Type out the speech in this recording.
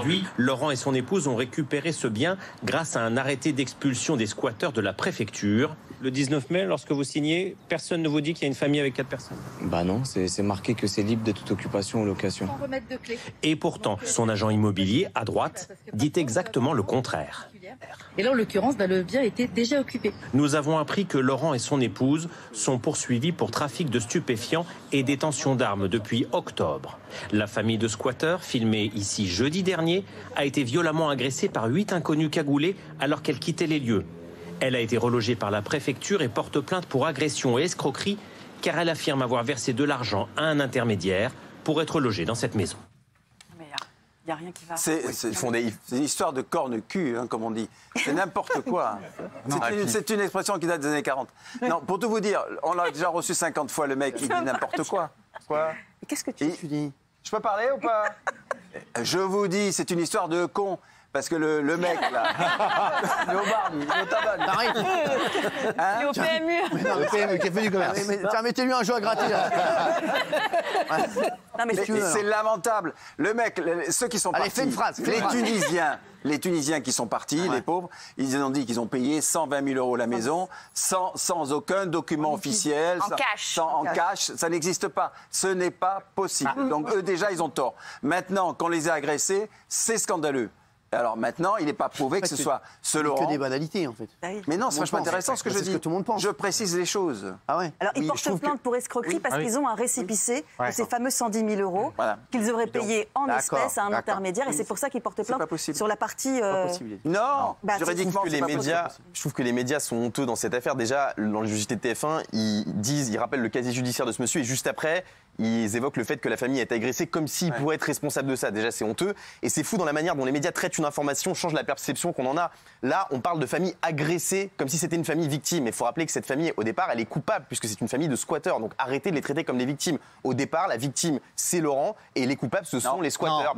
Aujourd'hui, Laurent et son épouse ont récupéré ce bien grâce à un arrêté d'expulsion des squatteurs de la préfecture. Le 19 mai, lorsque vous signez, personne ne vous dit qu'il y a une famille avec 4 personnes? Bah non, c'est marqué que c'est libre de toute occupation ou location. Et pourtant, son agent immobilier, à droite, dit exactement le contraire. Et là, en l'occurrence, le bien était déjà occupé. Nous avons appris que Laurent et son épouse sont poursuivis pour trafic de stupéfiants et détention d'armes depuis octobre. La famille de squatteurs, filmée ici jeudi dernier, a été violemment agressée par 8 inconnus cagoulés alors qu'elle quittait les lieux. Elle a été relogée par la préfecture et porte plainte pour agression et escroquerie car elle affirme avoir versé de l'argent à un intermédiaire pour être logée dans cette maison. Il n'y a rien qui va. C'est une histoire de corne-cul, comme on dit. C'est n'importe quoi. C'est une expression qui date des années 40. Non, pour tout vous dire, on l'a déjà reçu 50 fois, le mec, il dit n'importe quoi. Quoi? Qu'est-ce que tu dis? Je peux parler ou pas? Je vous dis, c'est une histoire de con. Parce que le mec, là, il est au bar, il est au tabac. Il est au PMU. Non, le PMU qui a fait du commerce. Tiens, mettez-lui un jeu à gratter. C'est lamentable. Le mec, ceux qui sont partis, fais une phrase, les Tunisiens qui sont partis, les pauvres, ils ont dit qu'ils ont payé 120 000 € la maison, sans aucun document officiel. En cash, ça n'existe pas. Ce n'est pas possible. Donc eux, déjà, ils ont tort. Maintenant, qu'on les a agressés, c'est scandaleux. Alors maintenant, il n'est pas prouvé que ce soit ce Laurent. Que des banalités, en fait. Mais non, c'est vachement intéressant ce que je dis. C'est ce que tout le monde pense. Je précise les choses. Ah ouais. Alors, ils portent plainte pour escroquerie parce qu'ils ont un récépissé de ces fameux 110 000 € qu'ils auraient payés en espèces à un intermédiaire. Et c'est pour ça qu'ils portent plainte sur la partie... Non, juridiquement, je trouve que les médias sont honteux dans cette affaire. Déjà, dans le JT de TF1, ils rappellent le casier judiciaire de ce monsieur et juste après, ils évoquent le fait que la famille est agressée comme s'il pourrait être responsable de ça. Déjà, c'est honteux. Et c'est fou dans la manière dont les médias traitent une information, change la perception qu'on en a. Là, on parle de famille agressée comme si c'était une famille victime. Il faut rappeler que cette famille, au départ, elle est coupable puisque c'est une famille de squatteurs. Donc arrêtez de les traiter comme des victimes. Au départ, la victime, c'est Laurent et les coupables, ce sont les squatteurs.